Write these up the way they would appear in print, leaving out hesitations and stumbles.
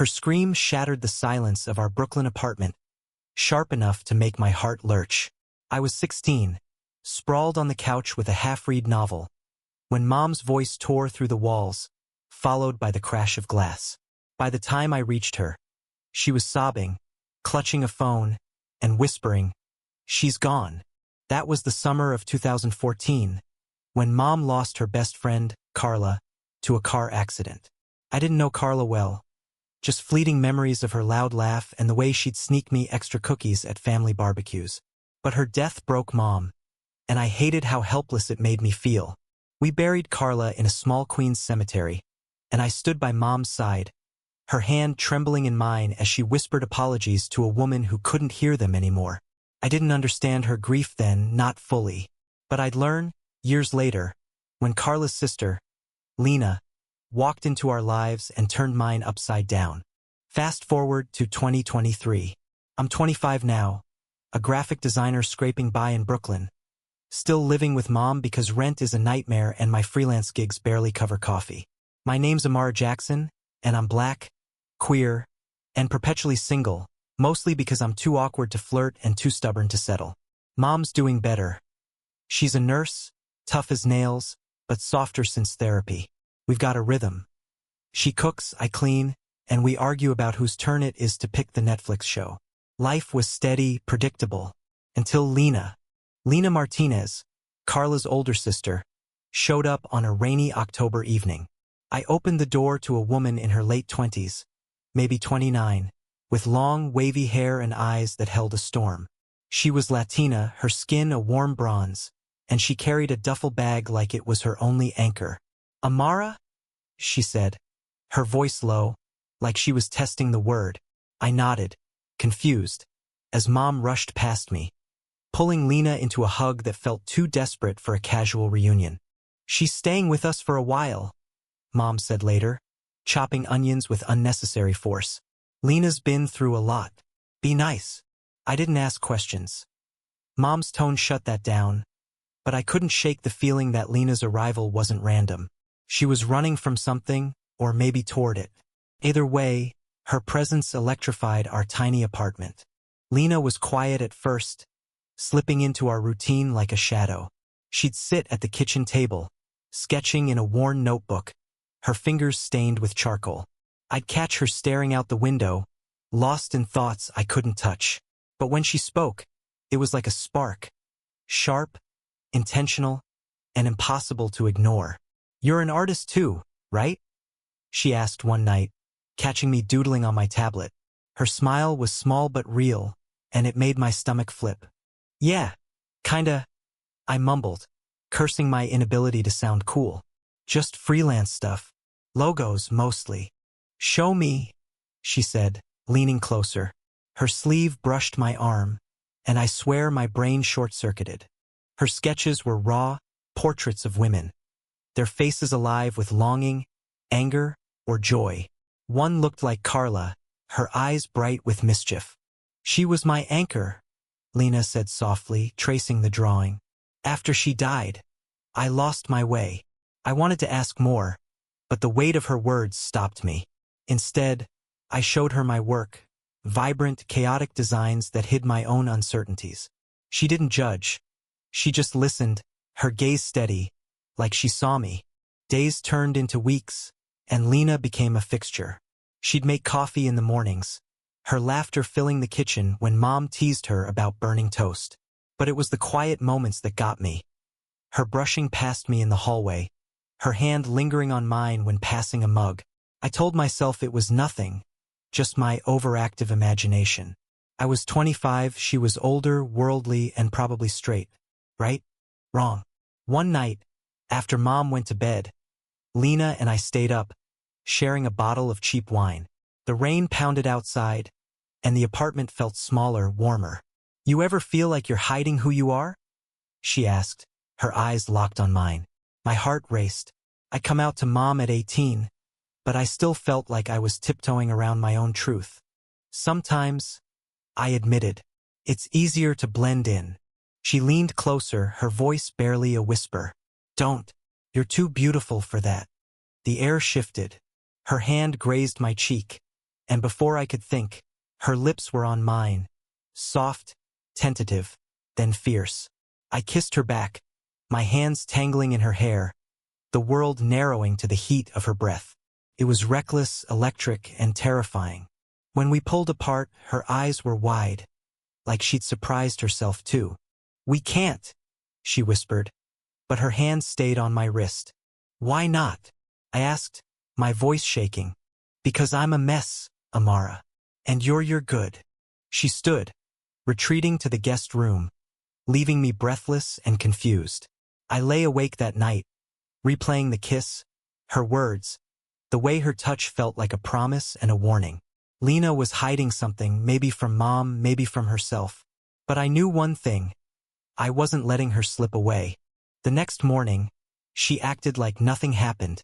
Her scream shattered the silence of our Brooklyn apartment, sharp enough to make my heart lurch. I was 16, sprawled on the couch with a half-read novel, when Mom's voice tore through the walls, followed by the crash of glass. By the time I reached her, she was sobbing, clutching a phone, and whispering, "She's gone." That was the summer of 2014, when Mom lost her best friend, Carla, to a car accident. I didn't know Carla well, just fleeting memories of her loud laugh and the way she'd sneak me extra cookies at family barbecues. But her death broke Mom, and I hated how helpless it made me feel. We buried Carla in a small Queens cemetery, and I stood by Mom's side, her hand trembling in mine as she whispered apologies to a woman who couldn't hear them anymore. I didn't understand her grief then, not fully. But I'd learn, years later, when Carla's sister, Lena, walked into our lives and turned mine upside down. Fast forward to 2023. I'm 25 now, a graphic designer scraping by in Brooklyn, still living with Mom because rent is a nightmare and my freelance gigs barely cover coffee. My name's Amara Jackson, and I'm black, queer, and perpetually single, mostly because I'm too awkward to flirt and too stubborn to settle. Mom's doing better. She's a nurse, tough as nails, but softer since therapy. We've got a rhythm. She cooks, I clean, and we argue about whose turn it is to pick the Netflix show. Life was steady, predictable, until Lena Martinez, Carla's older sister, showed up on a rainy October evening. I opened the door to a woman in her late 20s, maybe 29, with long, wavy hair and eyes that held a storm. She was Latina, her skin a warm bronze, and she carried a duffel bag like it was her only anchor. "Amara?" she said, her voice low, like she was testing the word. I nodded, confused, as Mom rushed past me, pulling Lena into a hug that felt too desperate for a casual reunion. "She's staying with us for a while," Mom said later, chopping onions with unnecessary force. "Lena's been through a lot. Be nice." I didn't ask questions. Mom's tone shut that down, but I couldn't shake the feeling that Lena's arrival wasn't random. She was running from something, or maybe toward it. Either way, her presence electrified our tiny apartment. Lena was quiet at first, slipping into our routine like a shadow. She'd sit at the kitchen table, sketching in a worn notebook, her fingers stained with charcoal. I'd catch her staring out the window, lost in thoughts I couldn't touch. But when she spoke, it was like a spark, sharp, intentional, and impossible to ignore. "You're an artist too, right?" she asked one night, catching me doodling on my tablet. Her smile was small but real, and it made my stomach flip. "Yeah, kinda," I mumbled, cursing my inability to sound cool. "Just freelance stuff. Logos, mostly." "Show me," she said, leaning closer. Her sleeve brushed my arm, and I swear my brain short-circuited. Her sketches were raw, portraits of women, their faces alive with longing, anger, or joy. One looked like Carla, her eyes bright with mischief. "She was my anchor," Lena said softly, tracing the drawing. "After she died, I lost my way." I wanted to ask more, but the weight of her words stopped me. Instead, I showed her my work, vibrant, chaotic designs that hid my own uncertainties. She didn't judge. She just listened, her gaze steady, like she saw me. Days turned into weeks, and Lena became a fixture. She'd make coffee in the mornings, her laughter filling the kitchen when Mom teased her about burning toast. But it was the quiet moments that got me. Her brushing past me in the hallway, her hand lingering on mine when passing a mug. I told myself it was nothing, just my overactive imagination. I was 25, she was older, worldly, and probably straight. Right? Wrong. One night, after Mom went to bed, Lena and I stayed up, sharing a bottle of cheap wine. The rain pounded outside, and the apartment felt smaller, warmer. "You ever feel like you're hiding who you are?" she asked, her eyes locked on mine. My heart raced. I'd come out to Mom at 18, but I still felt like I was tiptoeing around my own truth. "Sometimes," I admitted, "it's easier to blend in." She leaned closer, her voice barely a whisper. "Don't. You're too beautiful for that." The air shifted. Her hand grazed my cheek, and before I could think, her lips were on mine, soft, tentative, then fierce. I kissed her back, my hands tangling in her hair, the world narrowing to the heat of her breath. It was reckless, electric, and terrifying. When we pulled apart, her eyes were wide, like she'd surprised herself too. "We can't," she whispered, but her hand stayed on my wrist. "Why not?" I asked, my voice shaking. "Because I'm a mess, Amara. And you're good." She stood, retreating to the guest room, leaving me breathless and confused. I lay awake that night, replaying the kiss, her words, the way her touch felt like a promise and a warning. Lena was hiding something, maybe from Mom, maybe from herself. But I knew one thing. I wasn't letting her slip away. The next morning, she acted like nothing happened,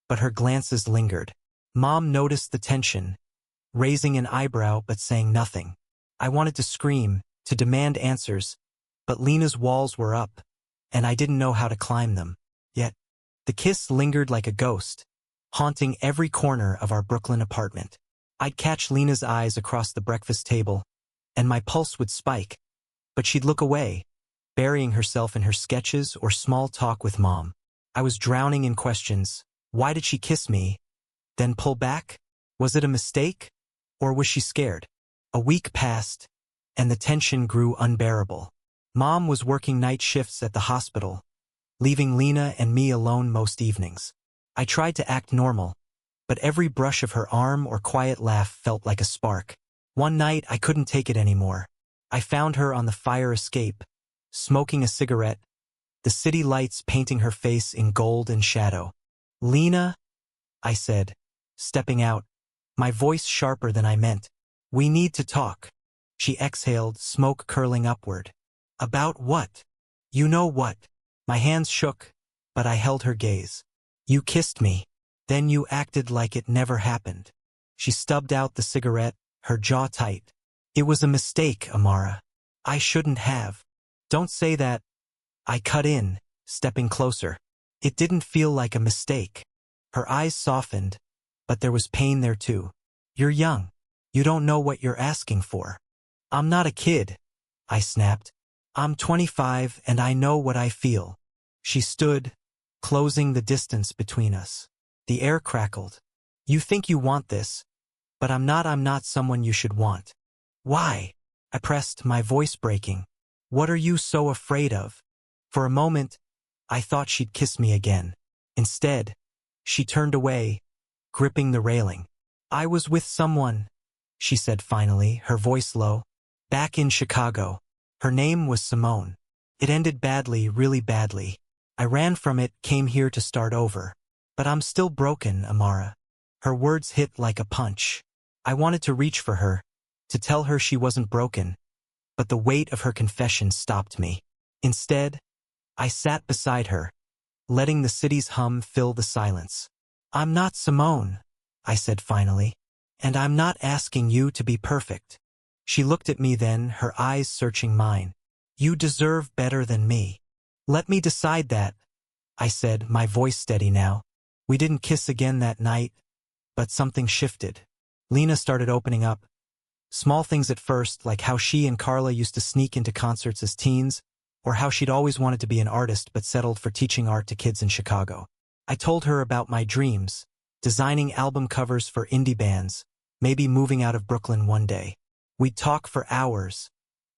but her glances lingered. Mom noticed the tension, raising an eyebrow but saying nothing. I wanted to scream, to demand answers, but Lena's walls were up, and I didn't know how to climb them. Yet, the kiss lingered like a ghost, haunting every corner of our Brooklyn apartment. I'd catch Lena's eyes across the breakfast table, and my pulse would spike, but she'd look away, burying herself in her sketches or small talk with Mom. I was drowning in questions. Why did she kiss me, then pull back? Was it a mistake, or was she scared? A week passed, and the tension grew unbearable. Mom was working night shifts at the hospital, leaving Lena and me alone most evenings. I tried to act normal, but every brush of her arm or quiet laugh felt like a spark. One night, I couldn't take it anymore. I found her on the fire escape, smoking a cigarette, the city lights painting her face in gold and shadow. "Lena," I said, stepping out, my voice sharper than I meant. "We need to talk." She exhaled, smoke curling upward. "About what?" "You know what." My hands shook, but I held her gaze. "You kissed me. Then you acted like it never happened." She stubbed out the cigarette, her jaw tight. "It was a mistake, Amara. I shouldn't have." "Don't say that." I cut in, stepping closer. "It didn't feel like a mistake." Her eyes softened, but there was pain there too. "You're young. You don't know what you're asking for." "I'm not a kid," I snapped. "I'm 25 and I know what I feel." She stood, closing the distance between us. The air crackled. "You think you want this, but I'm not someone you should want." "Why?" I pressed, my voice breaking. "What are you so afraid of?" For a moment, I thought she'd kiss me again. Instead, she turned away, gripping the railing. "I was with someone," she said finally, her voice low. "Back in Chicago. Her name was Simone. It ended badly, really badly. I ran from it, came here to start over. But I'm still broken, Amara." Her words hit like a punch. I wanted to reach for her, to tell her she wasn't broken, but the weight of her confession stopped me. Instead, I sat beside her, letting the city's hum fill the silence. "I'm not Simone," I said finally, "and I'm not asking you to be perfect." She looked at me then, her eyes searching mine. "You deserve better than me." "Let me decide that," I said, my voice steady now. We didn't kiss again that night, but something shifted. Lena started opening up. Small things at first, like how she and Carla used to sneak into concerts as teens, or how she'd always wanted to be an artist but settled for teaching art to kids in Chicago. I told her about my dreams, designing album covers for indie bands, maybe moving out of Brooklyn one day. We'd talk for hours,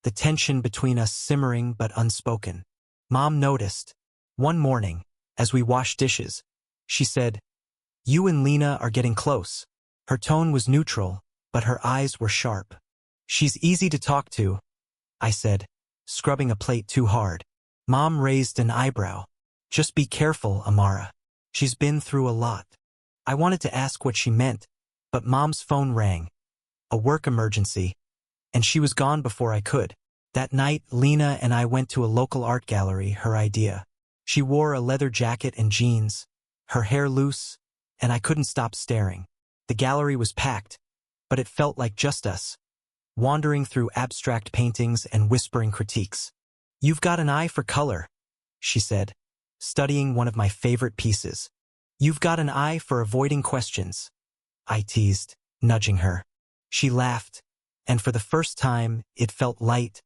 the tension between us simmering but unspoken. Mom noticed. One morning, as we washed dishes, she said, "You and Lena are getting close." Her tone was neutral, but her eyes were sharp. "She's easy to talk to," I said, scrubbing a plate too hard. Mom raised an eyebrow. "Just be careful, Amara. She's been through a lot." I wanted to ask what she meant, but Mom's phone rang. A work emergency, and she was gone before I could. That night, Lena and I went to a local art gallery, her idea. She wore a leather jacket and jeans, her hair loose, and I couldn't stop staring. The gallery was packed, but it felt like just us, wandering through abstract paintings and whispering critiques. "You've got an eye for color," she said, studying one of my favorite pieces. "You've got an eye for avoiding questions," I teased. nudging her. She laughed, and for the first time, it felt light,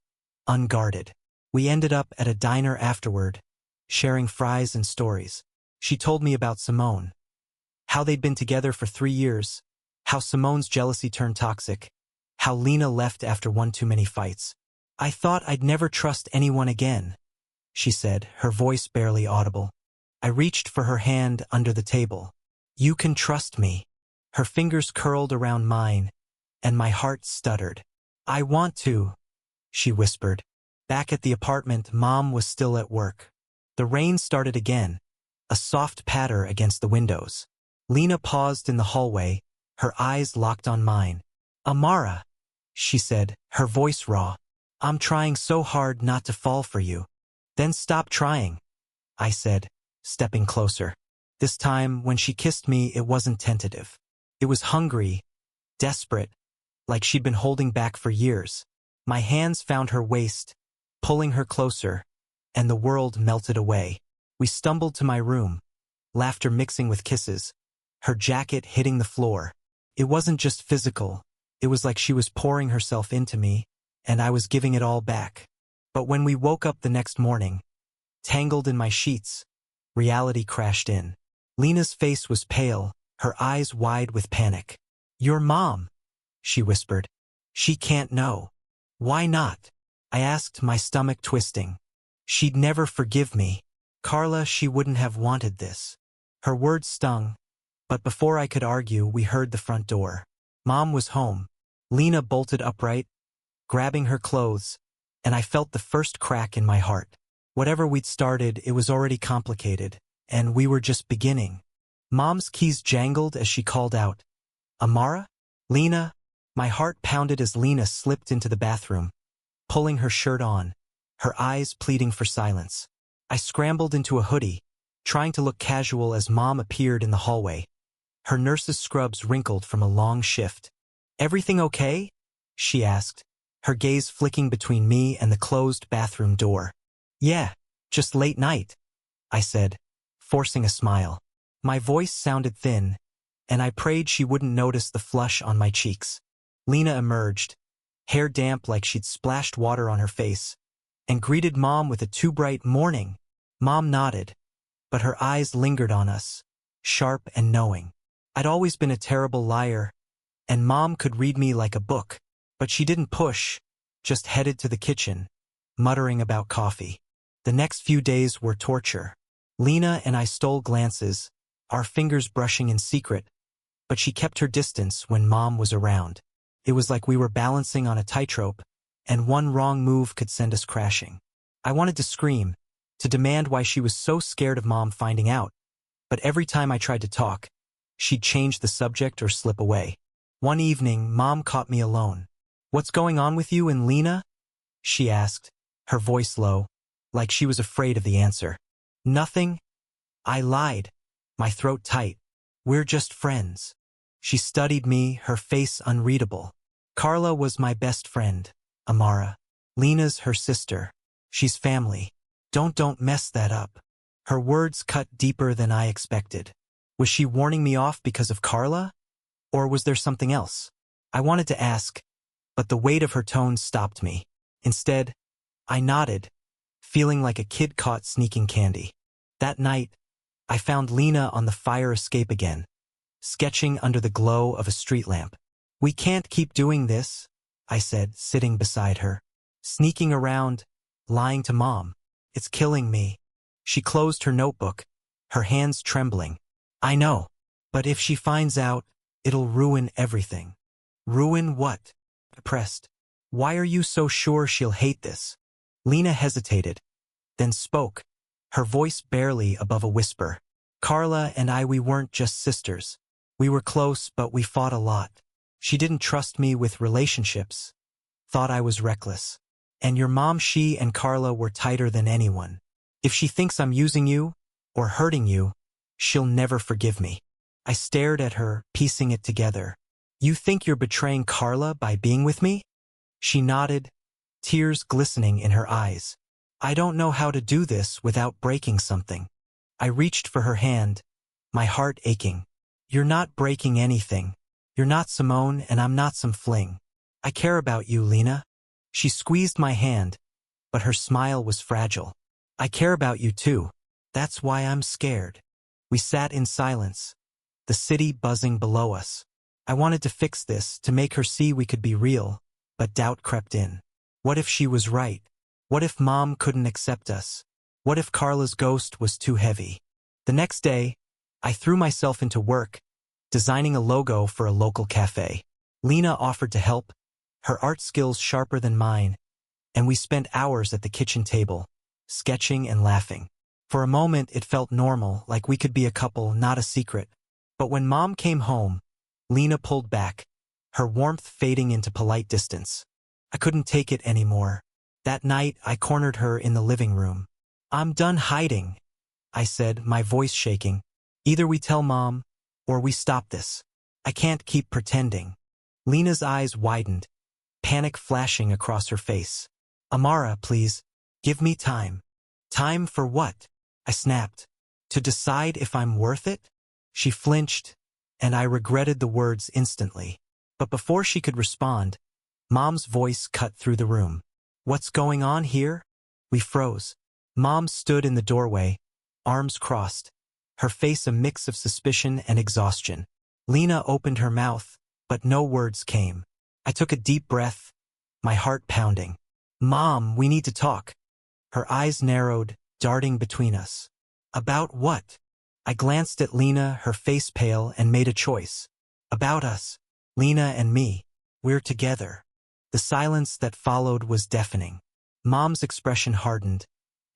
unguarded. We ended up at a diner afterward, sharing fries and stories. She told me about Simone, how they'd been together for 3 years, how Simone's jealousy turned toxic, how Lena left after one too many fights. "I thought I'd never trust anyone again," she said, her voice barely audible. I reached for her hand under the table. "You can trust me." Her fingers curled around mine, and my heart stuttered. "I want to," she whispered. Back at the apartment, Mom was still at work. The rain started again, a soft patter against the windows. Lena paused in the hallway, her eyes locked on mine. "Amara," she said, her voice raw. "I'm trying so hard not to fall for you." "Then stop trying," I said, stepping closer. This time, when she kissed me, it wasn't tentative. It was hungry, desperate, like she'd been holding back for years. My hands found her waist, pulling her closer, and the world melted away. We stumbled to my room, laughter mixing with kisses, her jacket hitting the floor. It wasn't just physical. It was like she was pouring herself into me, and I was giving it all back. But when we woke up the next morning, tangled in my sheets, reality crashed in. Lena's face was pale, her eyes wide with panic. "Your mom," she whispered. "She can't know." "Why not?" I asked, my stomach twisting. "She'd never forgive me. Carla, she wouldn't have wanted this." Her words stung, but before I could argue, we heard the front door. Mom was home. Lena bolted upright, grabbing her clothes, and I felt the first crack in my heart. Whatever we'd started, it was already complicated, and we were just beginning. Mom's keys jangled as she called out, "Amara? Lena?" My heart pounded as Lena slipped into the bathroom, pulling her shirt on, her eyes pleading for silence. I scrambled into a hoodie, trying to look casual as Mom appeared in the hallway. Her nurse's scrubs wrinkled from a long shift. "Everything okay?" she asked, her gaze flicking between me and the closed bathroom door. "Yeah, just late night," I said, forcing a smile. My voice sounded thin, and I prayed she wouldn't notice the flush on my cheeks. Lena emerged, hair damp like she'd splashed water on her face, and greeted Mom with a too bright morning. Mom nodded, but her eyes lingered on us, sharp and knowing. I'd always been a terrible liar, and Mom could read me like a book, but she didn't push, just headed to the kitchen, muttering about coffee. The next few days were torture. Lena and I stole glances, our fingers brushing in secret, but she kept her distance when Mom was around. It was like we were balancing on a tightrope, and one wrong move could send us crashing. I wanted to scream, to demand why she was so scared of Mom finding out, but every time I tried to talk, she'd change the subject or slip away. One evening, Mom caught me alone. "What's going on with you and Lena?" she asked, her voice low, like she was afraid of the answer. "Nothing," I lied, my throat tight. "We're just friends." She studied me, her face unreadable. "Carla was my best friend, Amara. Lena's her sister. She's family. Don't mess that up." Her words cut deeper than I expected. Was she warning me off because of Carla? Or was there something else? I wanted to ask, but the weight of her tone stopped me. Instead, I nodded, feeling like a kid caught sneaking candy. That night, I found Lena on the fire escape again, sketching under the glow of a street lamp. "We can't keep doing this," I said, sitting beside her. "Sneaking around, lying to Mom. It's killing me." She closed her notebook, her hands trembling. "I know, but if she finds out, it'll ruin everything." "Ruin what?" I pressed. "Why are you so sure she'll hate this?" Lena hesitated, then spoke, her voice barely above a whisper. "Carla and I, we weren't just sisters. We were close, but we fought a lot. She didn't trust me with relationships, thought I was reckless. And your mom, she and Carla were tighter than anyone. If she thinks I'm using you, or hurting you, she'll never forgive me." I stared at her, piecing it together. "You think you're betraying Carla by being with me?" She nodded, tears glistening in her eyes. "I don't know how to do this without breaking something." I reached for her hand, my heart aching. "You're not breaking anything," You're not Simone and I'm not some fling. I care about you, Lena. She squeezed my hand, but her smile was fragile. I care about you too. That's why I'm scared. We sat in silence, the city buzzing below us. I wanted to fix this, to make her see we could be real, but doubt crept in. What if she was right? What if Mom couldn't accept us? What if Carla's ghost was too heavy? The next day, I threw myself into work, designing a logo for a local cafe. Lena offered to help, her art skills sharper than mine, and we spent hours at the kitchen table, sketching and laughing. For a moment it felt normal, like we could be a couple, not a secret. But when Mom came home, Lena pulled back, her warmth fading into polite distance. I couldn't take it anymore. That night I cornered her in the living room. I'm done hiding, I said, my voice shaking. Either we tell Mom, or we stop this. I can't keep pretending. Lena's eyes widened, panic flashing across her face. Amara, please, give me time. Time for what? I snapped. To decide if I'm worth it? She flinched, and I regretted the words instantly. But before she could respond, Mom's voice cut through the room. What's going on here? We froze. Mom stood in the doorway, arms crossed, her face a mix of suspicion and exhaustion. Lena opened her mouth, but no words came. I took a deep breath, my heart pounding. Mom, we need to talk. Her eyes narrowed, darting between us. About what? I glanced at Lena, her face pale, and made a choice. About us. Lena and me. We're together. The silence that followed was deafening. Mom's expression hardened,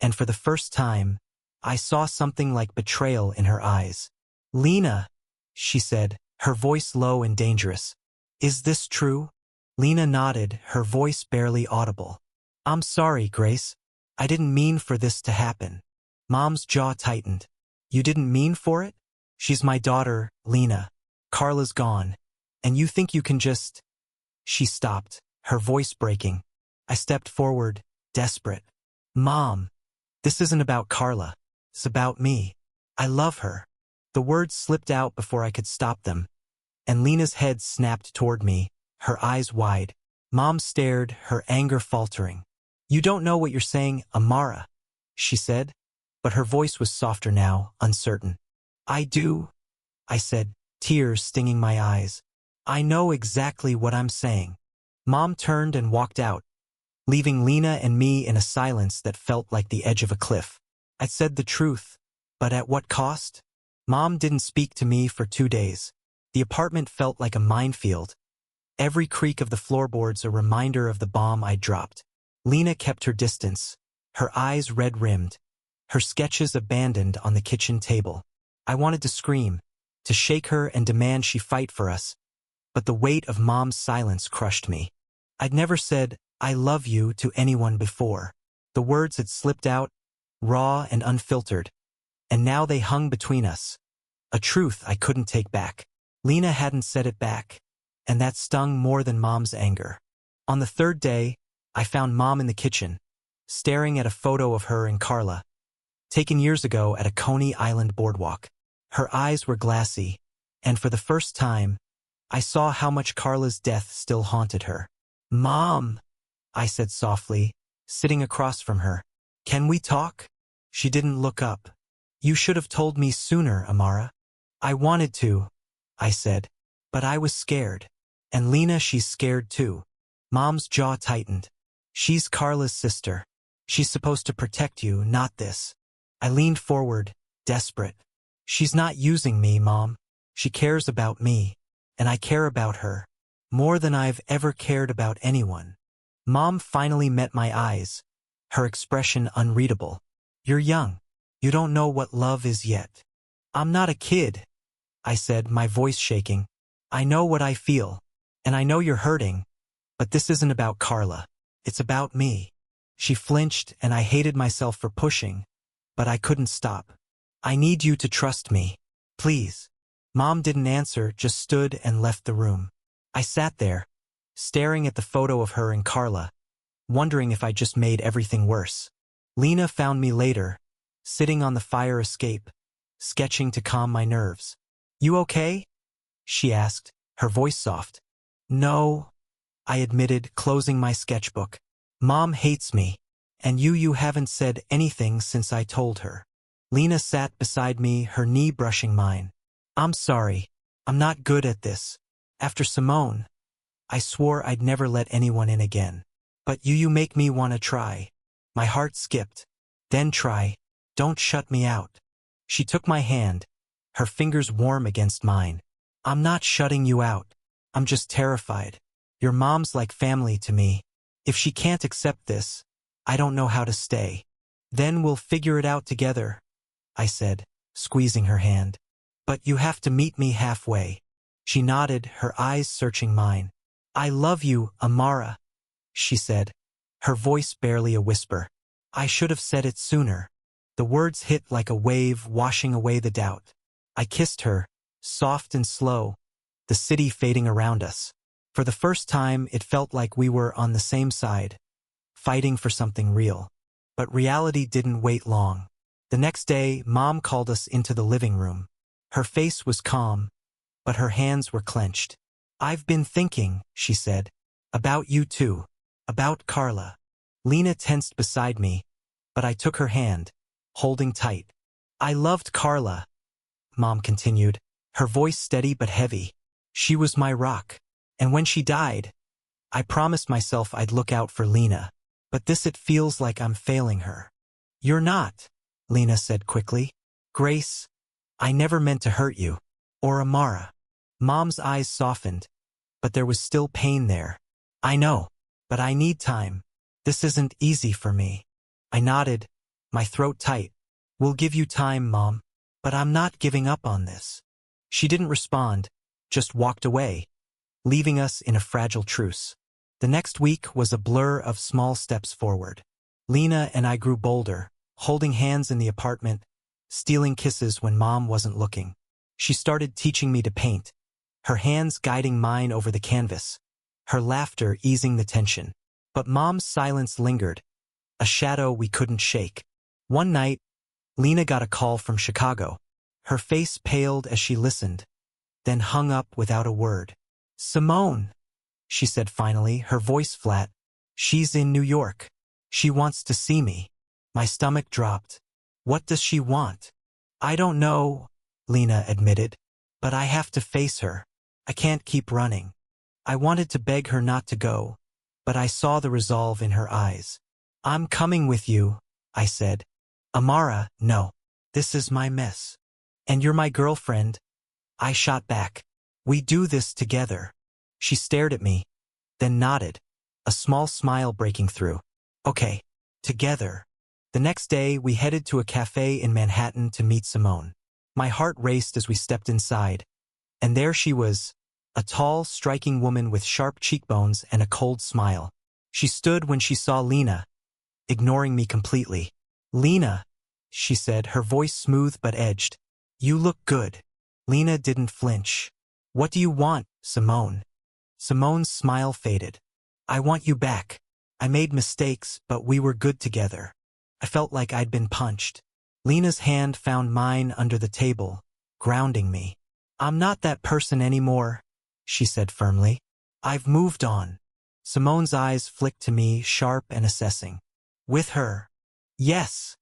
and for the first time, I saw something like betrayal in her eyes. Lena, she said, her voice low and dangerous. Is this true? Lena nodded, her voice barely audible. I'm sorry, Grace. I didn't mean for this to happen. Mom's jaw tightened. You didn't mean for it? She's my daughter, Lena. Carla's gone. And you think you can just... She stopped, her voice breaking. I stepped forward, desperate. Mom, this isn't about Carla. It's about me. I love her. The words slipped out before I could stop them, and Lena's head snapped toward me, her eyes wide. Mom stared, her anger faltering. You don't know what you're saying, Amara, she said, but her voice was softer now, uncertain. I do, I said, tears stinging my eyes. I know exactly what I'm saying. Mom turned and walked out, leaving Lena and me in a silence that felt like the edge of a cliff. I said the truth, but at what cost? Mom didn't speak to me for 2 days. The apartment felt like a minefield. Every creak of the floorboards a reminder of the bomb I dropped. Lena kept her distance, her eyes red-rimmed, her sketches abandoned on the kitchen table. I wanted to scream, to shake her and demand she fight for us, but the weight of Mom's silence crushed me. I'd never said, I love you, to anyone before. The words had slipped out, raw and unfiltered, and now they hung between us. A truth I couldn't take back. Lena hadn't said it back, and that stung more than Mom's anger. On the 3rd day, I found Mom in the kitchen, staring at a photo of her and Carla, taken years ago at a Coney Island boardwalk. Her eyes were glassy, and for the first time, I saw how much Carla's death still haunted her. Mom, I said softly, sitting across from her. Can we talk? She didn't look up. You should have told me sooner, Amara. I wanted to, I said, but I was scared. And Lena, she's scared too. Mom's jaw tightened. She's Carla's sister. She's supposed to protect you, not this. I leaned forward, desperate. She's not using me, Mom. She cares about me, and I care about her, more than I've ever cared about anyone. Mom finally met my eyes, her expression unreadable. You're young. You don't know what love is yet. I'm not a kid, I said, my voice shaking. I know what I feel, and I know you're hurting, but this isn't about Carla. It's about me. She flinched, and I hated myself for pushing, but I couldn't stop. I need you to trust me. Please. Mom didn't answer, just stood and left the room. I sat there, staring at the photo of her and Carla, wondering if I just made everything worse. Lena found me later, sitting on the fire escape, sketching to calm my nerves. You okay? She asked, her voice soft. No, I admitted, closing my sketchbook. Mom hates me, and you haven't said anything since I told her. Lena sat beside me, her knee brushing mine. I'm sorry. I'm not good at this. After Simone, I swore I'd never let anyone in again. But you make me want to try. My heart skipped. Then try. Don't shut me out. She took my hand, her fingers warm against mine. I'm not shutting you out. I'm just terrified. Your mom's like family to me. If she can't accept this, I don't know how to stay. Then we'll figure it out together, I said, squeezing her hand. But you have to meet me halfway. She nodded, her eyes searching mine. I love you, Amara, she said, her voice barely a whisper. I should have said it sooner. The words hit like a wave, washing away the doubt. I kissed her, soft and slow, the city fading around us. For the first time, it felt like we were on the same side, fighting for something real. But reality didn't wait long. The next day, Mom called us into the living room. Her face was calm, but her hands were clenched. I've been thinking, she said, about you too, about Carla. Lena tensed beside me, but I took her hand, holding tight. I loved Carla, Mom continued, her voice steady but heavy. She was my rock. And when she died, I promised myself I'd look out for Lena. But it feels like I'm failing her. You're not, Lena said quickly. Grace, I never meant to hurt you. Or Amara. Mom's eyes softened, but there was still pain there. I know, but I need time. This isn't easy for me. I nodded, my throat tight. We'll give you time, Mom, but I'm not giving up on this. She didn't respond, just walked away, leaving us in a fragile truce. The next week was a blur of small steps forward. Lena and I grew bolder, holding hands in the apartment, stealing kisses when Mom wasn't looking. She started teaching me to paint, her hands guiding mine over the canvas, her laughter easing the tension. But Mom's silence lingered, a shadow we couldn't shake. One night, Lena got a call from Chicago. Her face paled as she listened, then hung up without a word. Simone, she said finally, her voice flat. She's in New York. She wants to see me. My stomach dropped. What does she want? I don't know, Lena admitted, but I have to face her. I can't keep running. I wanted to beg her not to go, but I saw the resolve in her eyes. I'm coming with you, I said. Amara, no. This is my mess. And you're my girlfriend, I shot back. We do this together. She stared at me, then nodded, a small smile breaking through. Okay, together. The next day, we headed to a cafe in Manhattan to meet Simone. My heart raced as we stepped inside, and there she was, a tall, striking woman with sharp cheekbones and a cold smile. She stood when she saw Lena, ignoring me completely. Lena, she said, her voice smooth but edged. You look good. Lena didn't flinch. What do you want, Simone? Simone's smile faded. I want you back. I made mistakes, but we were good together. I felt like I'd been punched. Lena's hand found mine under the table, grounding me. I'm not that person anymore, she said firmly. I've moved on. Simone's eyes flicked to me, sharp and assessing. With her? Yes,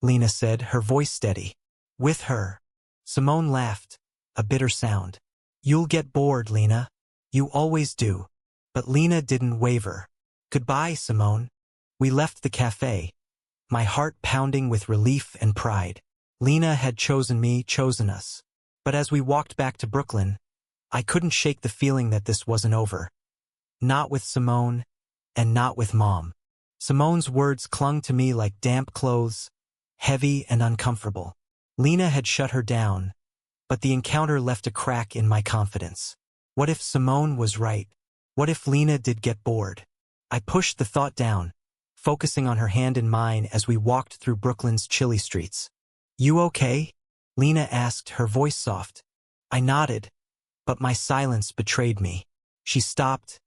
Lena said, her voice steady. With her. Simone laughed, a bitter sound. You'll get bored, Lena. You always do. But Lena didn't waver. Goodbye, Simone. We left the cafe, my heart pounding with relief and pride. Lena had chosen me, chosen us. But as we walked back to Brooklyn, I couldn't shake the feeling that this wasn't over. Not with Simone, and not with Mom. Simone's words clung to me like damp clothes, heavy and uncomfortable. Lena had shut her down, but the encounter left a crack in my confidence. What if Simone was right? What if Lena did get bored? I pushed the thought down, focusing on her hand in mine as we walked through Brooklyn's chilly streets. You okay? Lena asked, her voice soft. I nodded, but my silence betrayed me. She stopped,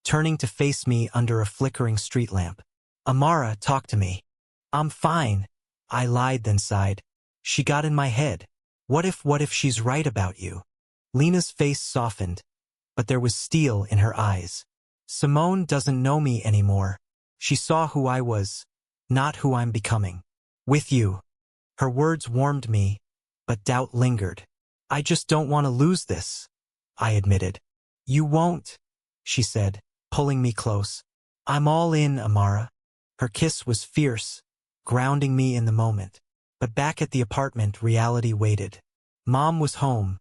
turning to face me under a flickering street lamp. Amara, talk to me. I'm fine, I lied then sighed. She got in my head. What if she's right about you? Lena's face softened, but there was steel in her eyes. Simone doesn't know me anymore. She saw who I was, not who I'm becoming. With you. Her words warmed me, but doubt lingered. I just don't want to lose this, I admitted. You won't, she said, pulling me close. I'm all in, Amara. Her kiss was fierce, grounding me in the moment. But back at the apartment, reality waited. Mom was home,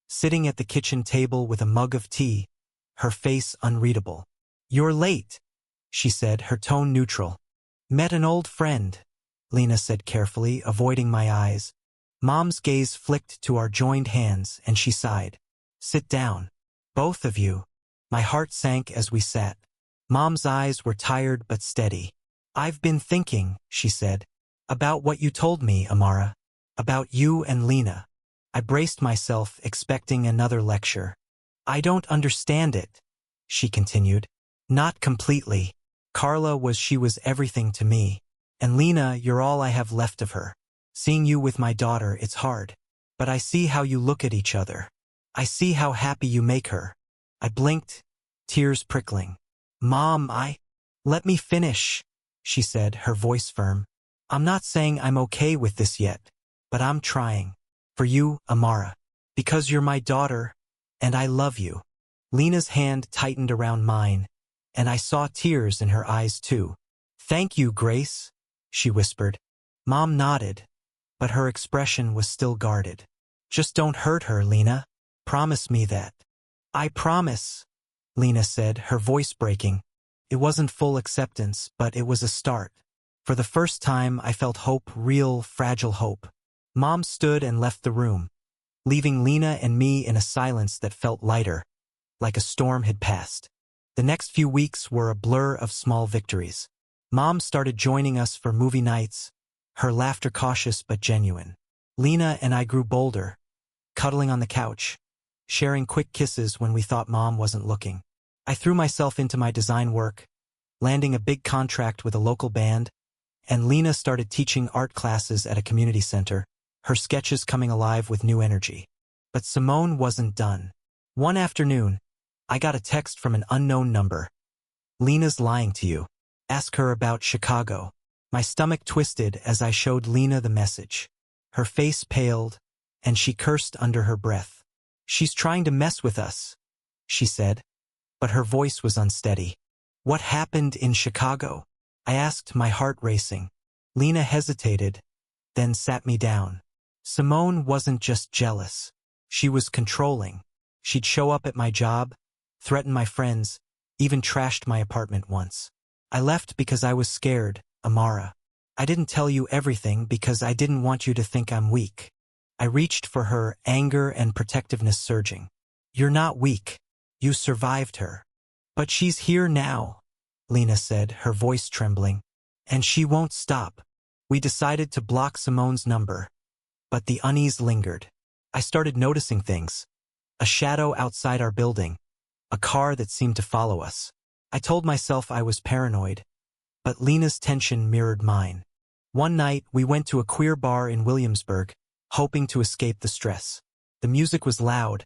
sitting at the kitchen table with a mug of tea, her face unreadable. You're late, she said, her tone neutral. Met an old friend, Lena said carefully, avoiding my eyes. Mom's gaze flicked to our joined hands, and she sighed. Sit down. Both of you. My heart sank as we sat. Mom's eyes were tired but steady. I've been thinking, she said, about what you told me, Amara. About you and Lena. I braced myself, expecting another lecture. I don't understand it, she continued. Not completely. She was everything to me. And Lena, you're all I have left of her. Seeing you with my daughter, it's hard. But I see how you look at each other. I see how happy you make her. I blinked, tears prickling. Mom, Let me finish, she said, her voice firm. I'm not saying I'm okay with this yet, but I'm trying. For you, Amara. Because you're my daughter, and I love you. Lena's hand tightened around mine, and I saw tears in her eyes too. Thank you, Grace, she whispered. Mom nodded, but her expression was still guarded. Just don't hurt her, Lena. Promise me that. I promise, Lena said, her voice breaking. It wasn't full acceptance, but it was a start. For the first time, I felt hope, real, fragile hope. Mom stood and left the room, leaving Lena and me in a silence that felt lighter, like a storm had passed. The next few weeks were a blur of small victories. Mom started joining us for movie nights, her laughter cautious but genuine. Lena and I grew bolder, cuddling on the couch, sharing quick kisses when we thought Mom wasn't looking. I threw myself into my design work, landing a big contract with a local band, and Lena started teaching art classes at a community center, her sketches coming alive with new energy. But Simone wasn't done. One afternoon, I got a text from an unknown number. Lena's lying to you. Ask her about Chicago. My stomach twisted as I showed Lena the message. Her face paled, and she cursed under her breath. She's trying to mess with us, she said, but her voice was unsteady. What happened in Chicago? I asked, my heart racing. Lena hesitated, then sat me down. Simone wasn't just jealous. She was controlling. She'd show up at my job, threaten my friends, even trashed my apartment once. I left because I was scared, Amara. I didn't tell you everything because I didn't want you to think I'm weak. I reached for her, anger and protectiveness surging. You're not weak. You survived her. But she's here now, Lena said, her voice trembling. And she won't stop. We decided to block Simone's number. But the unease lingered. I started noticing things. A shadow outside our building. A car that seemed to follow us. I told myself I was paranoid. But Lena's tension mirrored mine. One night, we went to a queer bar in Williamsburg, hoping to escape the stress. The music was loud,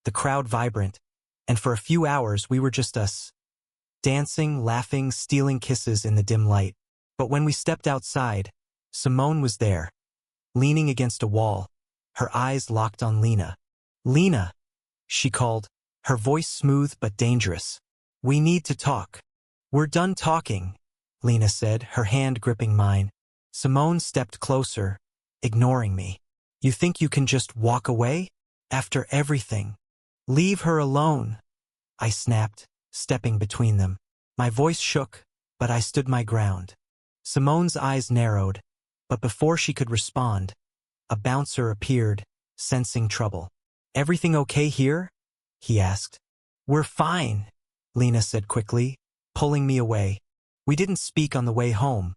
the crowd vibrant, and for a few hours we were just us. Dancing, laughing, stealing kisses in the dim light. But when we stepped outside, Simone was there, leaning against a wall, her eyes locked on Lena. Lena, she called, her voice smooth but dangerous. We need to talk. We're done talking, Lena said, her hand gripping mine. Simone stepped closer, ignoring me. You think you can just walk away? After everything? Leave her alone, I snapped, stepping between them. My voice shook, but I stood my ground. Simone's eyes narrowed, but before she could respond, a bouncer appeared, sensing trouble. Everything okay here? He asked. We're fine, Lena said quickly, pulling me away. We didn't speak on the way home,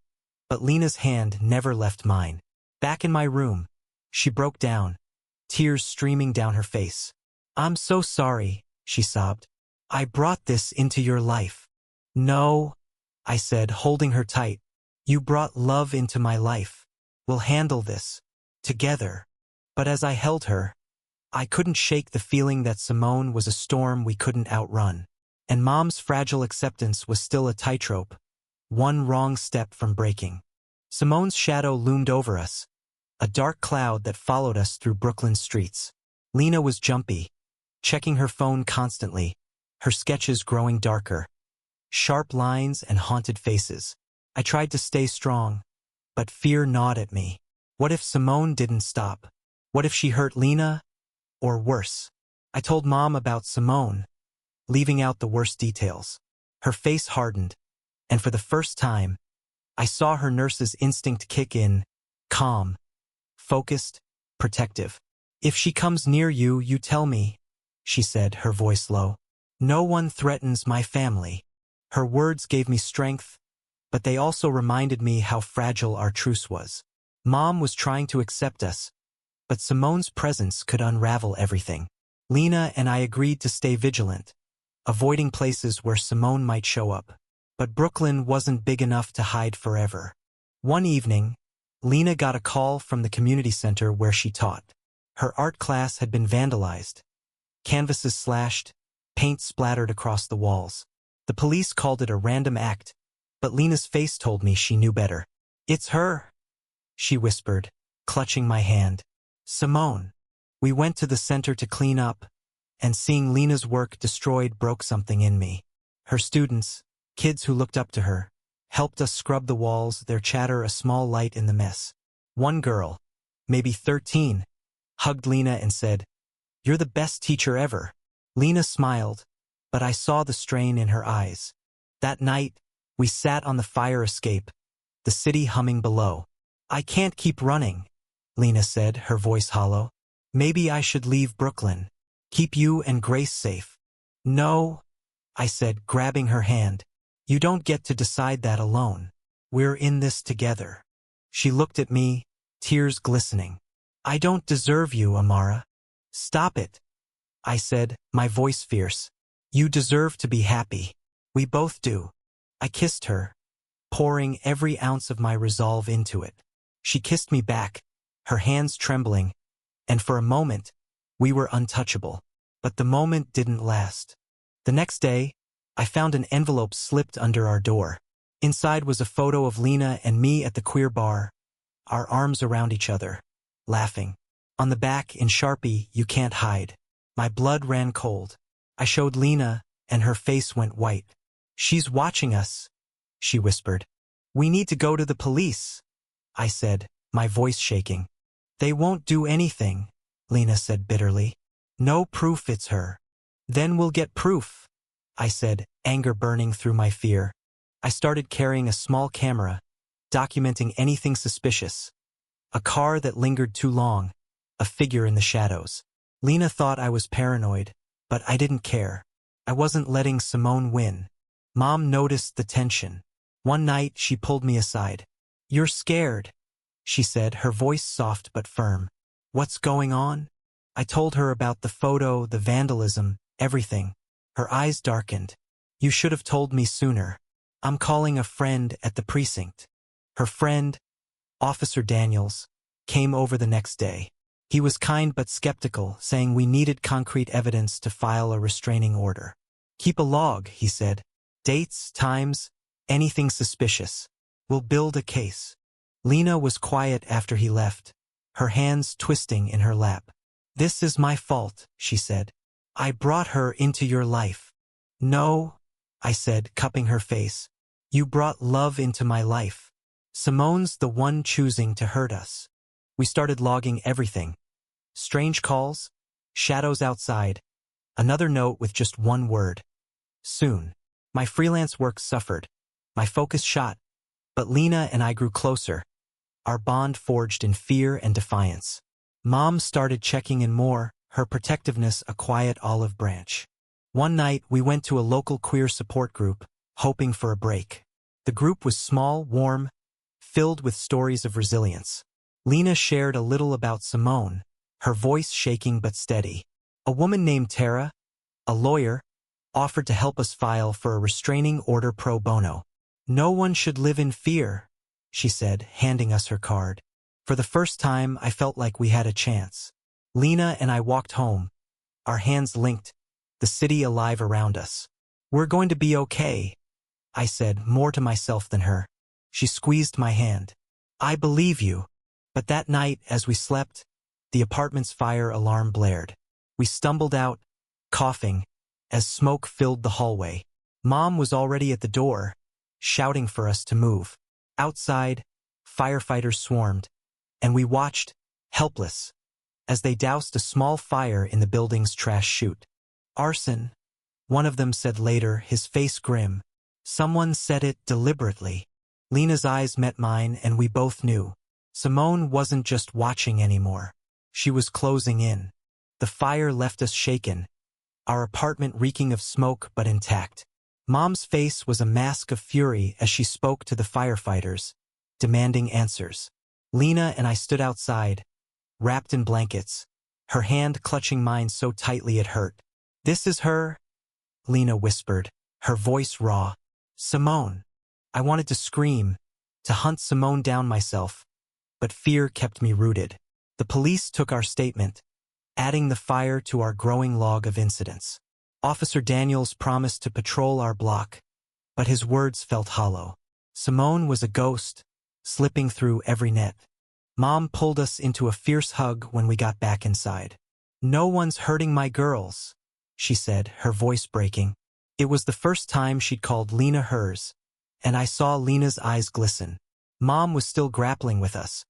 but Lena's hand never left mine. Back in my room, she broke down, tears streaming down her face. I'm so sorry, she sobbed. I brought this into your life. No, I said, holding her tight. You brought love into my life. We'll handle this. Together. But as I held her, I couldn't shake the feeling that Simone was a storm we couldn't outrun. And Mom's fragile acceptance was still a tightrope, one wrong step from breaking. Simone's shadow loomed over us, a dark cloud that followed us through Brooklyn's streets. Lena was jumpy, checking her phone constantly, her sketches growing darker. Sharp lines and haunted faces. I tried to stay strong, but fear gnawed at me. What if Simone didn't stop? What if she hurt Lena? Or worse? I told Mom about Simone, leaving out the worst details. Her face hardened, and for the first time, I saw her nurse's instinct kick in, calm, focused, protective. If she comes near you, you tell me, she said, her voice low. No one threatens my family. Her words gave me strength, but they also reminded me how fragile our truce was. Mom was trying to accept us, but Simone's presence could unravel everything. Lena and I agreed to stay vigilant, avoiding places where Simone might show up. But Brooklyn wasn't big enough to hide forever. One evening, Lena got a call from the community center where she taught. Her art class had been vandalized. Canvases slashed, paint splattered across the walls. The police called it a random act, but Lena's face told me she knew better. It's her, she whispered, clutching my hand. Simone. We went to the center to clean up, and seeing Lena's work destroyed broke something in me. Her students, kids who looked up to her, helped us scrub the walls, their chatter a small light in the mess. One girl, maybe 13, hugged Lena and said, "You're the best teacher ever." Lena smiled, but I saw the strain in her eyes. That night, we sat on the fire escape, the city humming below. I can't keep running, Lena said, her voice hollow. Maybe I should leave Brooklyn. Keep you and Grace safe. No, I said, grabbing her hand. You don't get to decide that alone. We're in this together. She looked at me, tears glistening. I don't deserve you, Amara. Stop it, I said, my voice fierce. You deserve to be happy. We both do. I kissed her, pouring every ounce of my resolve into it. She kissed me back, her hands trembling, and for a moment, we were untouchable. But the moment didn't last. The next day, I found an envelope slipped under our door. Inside was a photo of Lena and me at the queer bar, our arms around each other, laughing. On the back, in Sharpie, "You can't hide." My blood ran cold. I showed Lena, and her face went white. She's watching us, she whispered. We need to go to the police, I said, my voice shaking. They won't do anything, Lena said bitterly. No proof it's her. Then we'll get proof, I said, anger burning through my fear. I started carrying a small camera, documenting anything suspicious. A car that lingered too long, a figure in the shadows. Lena thought I was paranoid, but I didn't care. I wasn't letting Simone win. Mom noticed the tension. One night, she pulled me aside. You're scared, she said, her voice soft but firm. What's going on? I told her about the photo, the vandalism, everything. Her eyes darkened. You should have told me sooner. I'm calling a friend at the precinct. Her friend, Officer Daniels, came over the next day. He was kind but skeptical, saying we needed concrete evidence to file a restraining order. Keep a log, he said. Dates, times, anything suspicious. We'll build a case. Lena was quiet after he left, her hands twisting in her lap. This is my fault, she said. I brought her into your life. No, I said, cupping her face. You brought love into my life. Simone's the one choosing to hurt us. We started logging everything. Strange calls, shadows outside, another note with just one word. Soon. My freelance work suffered. My focus shot. But Lena and I grew closer. Our bond forged in fear and defiance. Mom started checking in more, her protectiveness a quiet olive branch. One night, we went to a local queer support group, hoping for a break. The group was small, warm, filled with stories of resilience. Lena shared a little about Simone, her voice shaking but steady. A woman named Tara, a lawyer, offered to help us file for a restraining order pro bono. No one should live in fear, she said, handing us her card. For the first time, I felt like we had a chance. Lena and I walked home, our hands linked, the city alive around us. "We're going to be okay," I said, more to myself than her. She squeezed my hand. "I believe you." But that night, as we slept, the apartment's fire alarm blared. We stumbled out, coughing, as smoke filled the hallway. Mom was already at the door, shouting for us to move. Outside, firefighters swarmed, and we watched, helpless, as they doused a small fire in the building's trash chute. "Arson," one of them said later, his face grim. Someone said it deliberately. Lena's eyes met mine, and we both knew. Simone wasn't just watching anymore. She was closing in. The fire left us shaken, our apartment reeking of smoke but intact. Mom's face was a mask of fury as she spoke to the firefighters, demanding answers. Lena and I stood outside, wrapped in blankets, her hand clutching mine so tightly it hurt. "This is her," Lena whispered, her voice raw. "Simone." I wanted to scream, to hunt Simone down myself, but fear kept me rooted. The police took our statement, adding the fire to our growing log of incidents. Officer Daniels promised to patrol our block, but his words felt hollow. Simone was a ghost, slipping through every net. Mom pulled us into a fierce hug when we got back inside. "No one's hurting my girls," she said, her voice breaking. It was the first time she'd called Lena hers, and I saw Lena's eyes glisten. Mom was still grappling with us,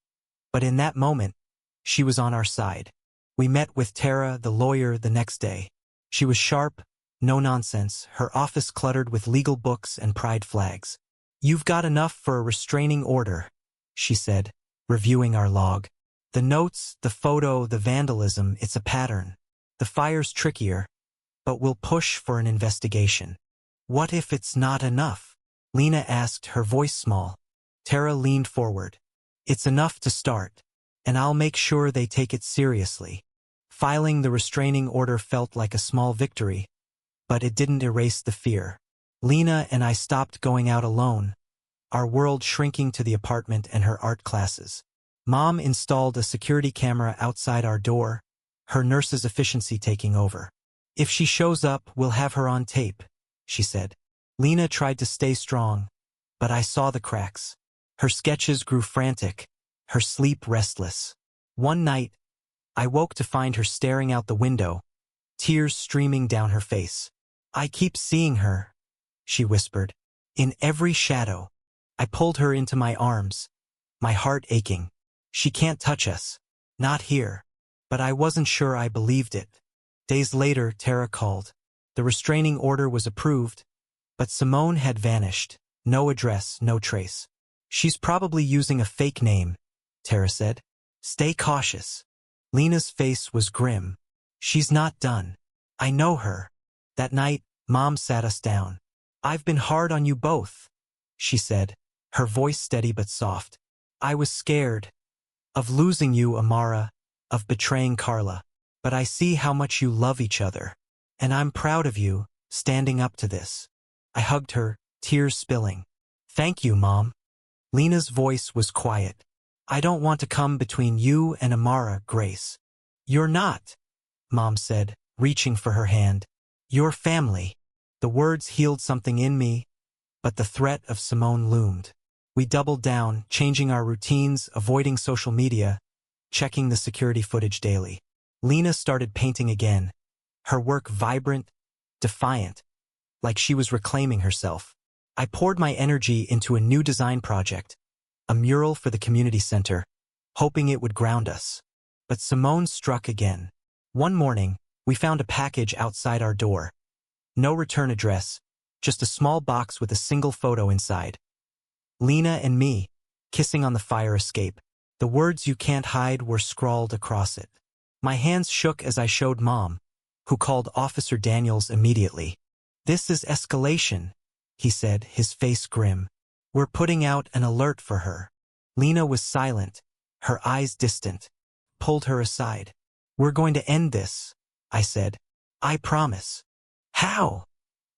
but in that moment, she was on our side. We met with Tara, the lawyer, the next day. She was sharp, no nonsense, her office cluttered with legal books and pride flags. "You've got enough for a restraining order," she said, reviewing our log. "The notes, the photo, the vandalism, it's a pattern. The fire's trickier, but we'll push for an investigation." "What if it's not enough?" Lena asked, her voice small. Tara leaned forward. "It's enough to start, and I'll make sure they take it seriously." Filing the restraining order felt like a small victory, but it didn't erase the fear. Lena and I stopped going out alone, our world shrinking to the apartment and her art classes. Mom installed a security camera outside our door, her nurse's efficiency taking over. "If she shows up, we'll have her on tape," she said. Lena tried to stay strong, but I saw the cracks. Her sketches grew frantic, her sleep restless. One night, I woke to find her staring out the window, tears streaming down her face. "I keep seeing her," she whispered, "in every shadow." I pulled her into my arms, my heart aching. "She can't touch us. Not here." But I wasn't sure I believed it. Days later, Tara called. The restraining order was approved, but Simone had vanished. No address, no trace. "She's probably using a fake name," Tara said. "Stay cautious." Lena's face was grim. "She's not done. I know her." That night, Mom sat us down. "I've been hard on you both," she said, her voice steady but soft. "I was scared of losing you, Amara, of betraying Carla. But I see how much you love each other, and I'm proud of you, standing up to this." I hugged her, tears spilling. "Thank you, Mom." Lena's voice was quiet. "I don't want to come between you and Amara, Grace." "You're not," Mom said, reaching for her hand. "You're family." The words healed something in me, but the threat of Simone loomed. We doubled down, changing our routines, avoiding social media, checking the security footage daily. Lena started painting again, her work vibrant, defiant, like she was reclaiming herself. I poured my energy into a new design project, a mural for the community center, hoping it would ground us. But Simone struck again. One morning, we found a package outside our door. No return address, just a small box with a single photo inside. Lena and me, kissing on the fire escape. The words "you can't hide" were scrawled across it. My hands shook as I showed Mom, who called Officer Daniels immediately. "This is escalation," he said, his face grim. "We're putting out an alert for her." Lena was silent, her eyes distant. Pulled her aside. "We're going to end this," I said. "I promise." "How?"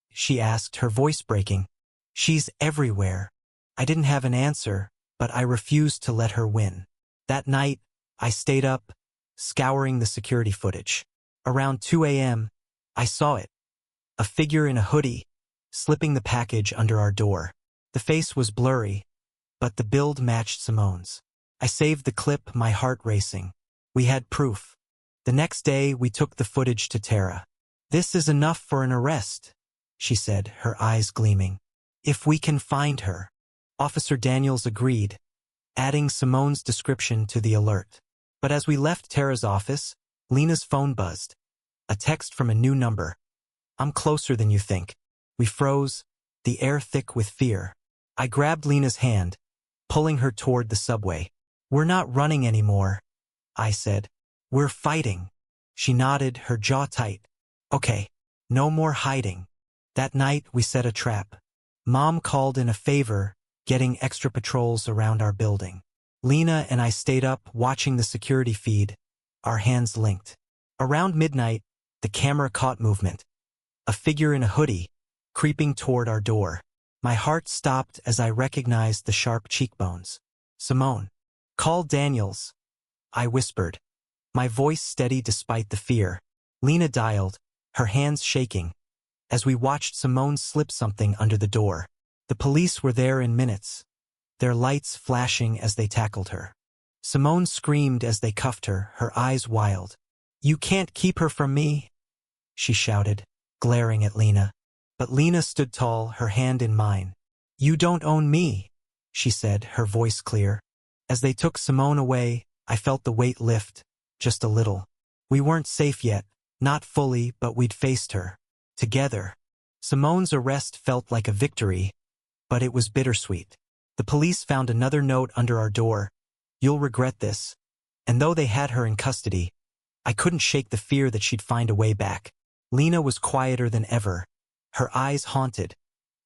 she asked, her voice breaking. "She's everywhere." I didn't have an answer, but I refused to let her win. That night, I stayed up, scouring the security footage. Around 2 a.m., I saw it. A figure in a hoodie, slipping the package under our door. The face was blurry, but the build matched Simone's. I saved the clip, my heart racing. We had proof. The next day, we took the footage to Tara. "This is enough for an arrest," she said, her eyes gleaming. "If we can find her." Officer Daniels agreed, adding Simone's description to the alert. But as we left Tara's office, Lena's phone buzzed. A text from a new number. "I'm closer than you think." We froze, the air thick with fear. I grabbed Lena's hand, pulling her toward the subway. "We're not running anymore," I said. "We're fighting." She nodded, her jaw tight. "Okay, no more hiding." That night, we set a trap. Mom called in a favor, getting extra patrols around our building. Lena and I stayed up, watching the security feed, our hands linked. Around midnight, the camera caught movement. A figure in a hoodie, creeping toward our door. My heart stopped as I recognized the sharp cheekbones. "Simone, call Daniels," I whispered, my voice steady despite the fear. Lena dialed, her hands shaking, as we watched Simone slip something under the door. The police were there in minutes, their lights flashing as they tackled her. Simone screamed as they cuffed her, her eyes wild. "You can't keep her from me," she shouted, glaring at Lena. But Lena stood tall, her hand in mine. "You don't own me," she said, her voice clear. As they took Simone away, I felt the weight lift, just a little. We weren't safe yet, not fully, but we'd faced her. Together. Simone's arrest felt like a victory, but it was bittersweet. The police found another note under our door. "You'll regret this." And though they had her in custody, I couldn't shake the fear that she'd find a way back. Lena was quieter than ever, her eyes haunted,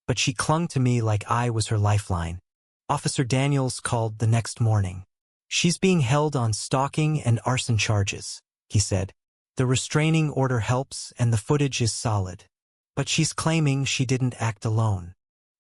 but she clung to me like I was her lifeline. Officer Daniels called the next morning. "She's being held on stalking and arson charges," he said. "The restraining order helps and the footage is solid. But she's claiming she didn't act alone."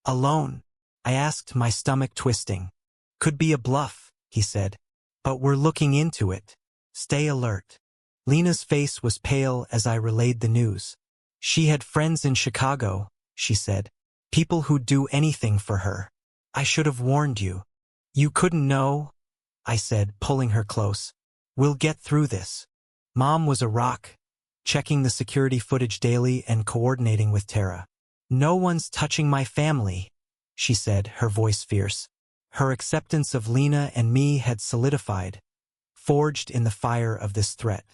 "Alone?" I asked, my stomach twisting. "Could be a bluff," he said. "But we're looking into it. Stay alert." Lena's face was pale as I relayed the news. "She had friends in Chicago," she said. "People who'd do anything for her. I should have warned you." "You couldn't know," I said, pulling her close. "We'll get through this." Mom was a rock, checking the security footage daily and coordinating with Tara. "No one's touching my family," she said, her voice fierce. Her acceptance of Lena and me had solidified, forged in the fire of this threat.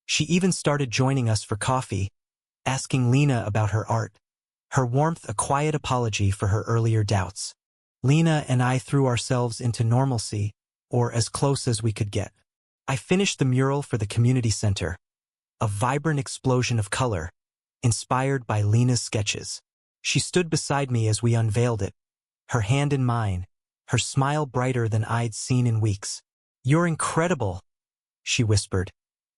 She even started joining us for coffee, asking Lena about her art, her warmth a quiet apology for her earlier doubts. Lena and I threw ourselves into normalcy, or as close as we could get. I finished the mural for the community center, a vibrant explosion of color, inspired by Lena's sketches. She stood beside me as we unveiled it, her hand in mine, her smile brighter than I'd seen in weeks. "You're incredible," she whispered,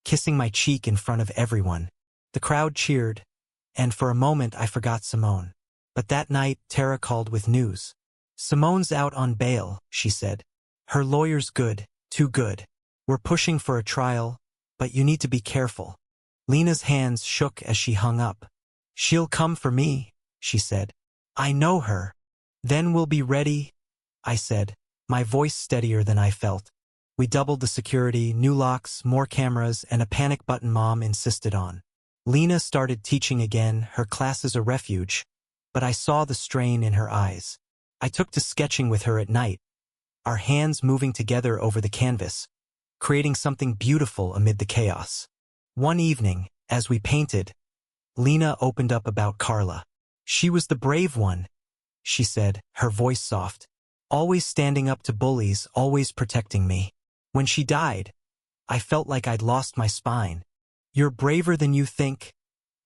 kissing my cheek in front of everyone. The crowd cheered, and for a moment I forgot Simone. But that night, Tara called with news. "Simone's out on bail," she said. "Her lawyer's good, too good. We're pushing for a trial, but you need to be careful." Lena's hands shook as she hung up. "She'll come for me," she said. "I know her." "Then we'll be ready," I said, my voice steadier than I felt. We doubled the security, new locks, more cameras, and a panic button Mom insisted on. Lena started teaching again, her classes a refuge, but I saw the strain in her eyes. I took to sketching with her at night, our hands moving together over the canvas, creating something beautiful amid the chaos. One evening, as we painted, Lena opened up about Carla. "She was the brave one," she said, her voice soft. "Always standing up to bullies, always protecting me. When she died, I felt like I'd lost my spine." "You're braver than you think,"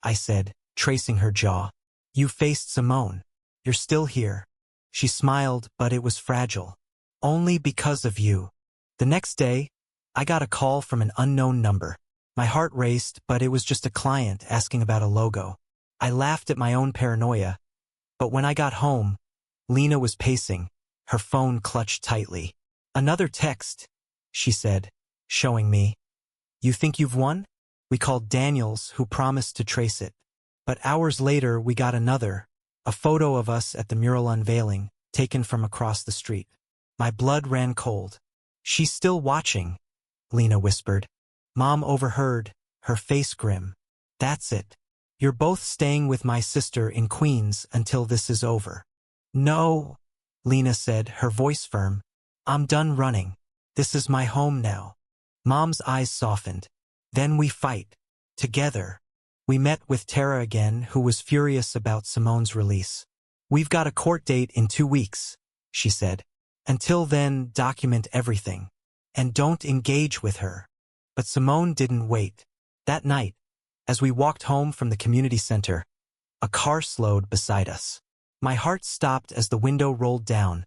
I said, tracing her jaw. "You faced Simone. You're still here." She smiled, but it was fragile. "Only because of you." The next day, I got a call from an unknown number. My heart raced, but it was just a client asking about a logo. I laughed at my own paranoia, but when I got home, Lena was pacing, her phone clutched tightly. "Another text," she said, showing me. You think you've won? We called Daniels, who promised to trace it. But hours later, we got another, a photo of us at the mural unveiling, taken from across the street. My blood ran cold. She's still watching, Lena whispered. Mom overheard, her face grim. That's it. You're both staying with my sister in Queens until this is over. No, Lena said, her voice firm. I'm done running. This is my home now. Mom's eyes softened. Then we fight. Together. We met with Tara again, who was furious about Simone's release. We've got a court date in 2 weeks, she said. Until then, document everything. And don't engage with her. But Simone didn't wait. That night, as we walked home from the community center, a car slowed beside us. My heart stopped as the window rolled down,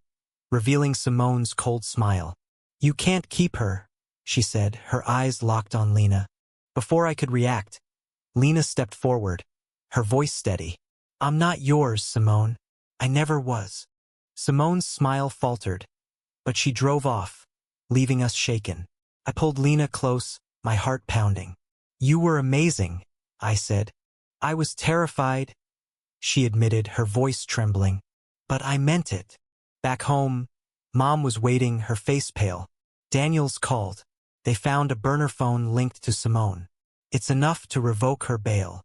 revealing Simone's cold smile. You can't keep her, she said, her eyes locked on Lena. Before I could react, Lena stepped forward, her voice steady. I'm not yours, Simone. I never was. Simone's smile faltered, but she drove off, leaving us shaken. I pulled Lena close, my heart pounding. You were amazing, I said. I was terrified, she admitted, her voice trembling. But I meant it. Back home, Mom was waiting, her face pale. Daniels called. They found a burner phone linked to Simone. It's enough to revoke her bail.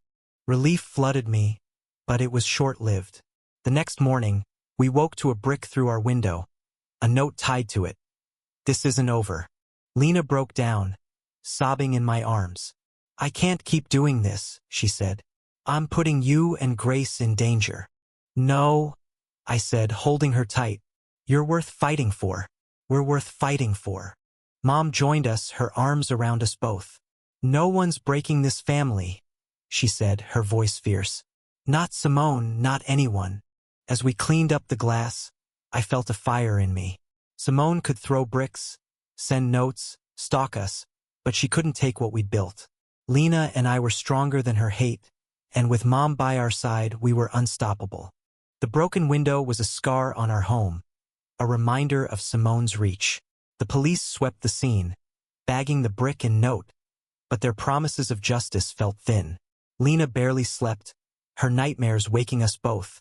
Relief flooded me, but it was short-lived. The next morning, we woke to a brick through our window, a note tied to it. This isn't over. Lena broke down, sobbing in my arms. I can't keep doing this, she said. I'm putting you and Grace in danger. No, I said, holding her tight. You're worth fighting for. We're worth fighting for. Mom joined us, her arms around us both. No one's breaking this family, she said, her voice fierce. Not Simone, not anyone. As we cleaned up the glass, I felt a fire in me. Simone could throw bricks, send notes, stalk us, but she couldn't take what we'd built. Lena and I were stronger than her hate, and with Mom by our side, we were unstoppable. The broken window was a scar on our home, a reminder of Simone's reach. The police swept the scene, bagging the brick and note, but their promises of justice felt thin. Lena barely slept, her nightmares waking us both,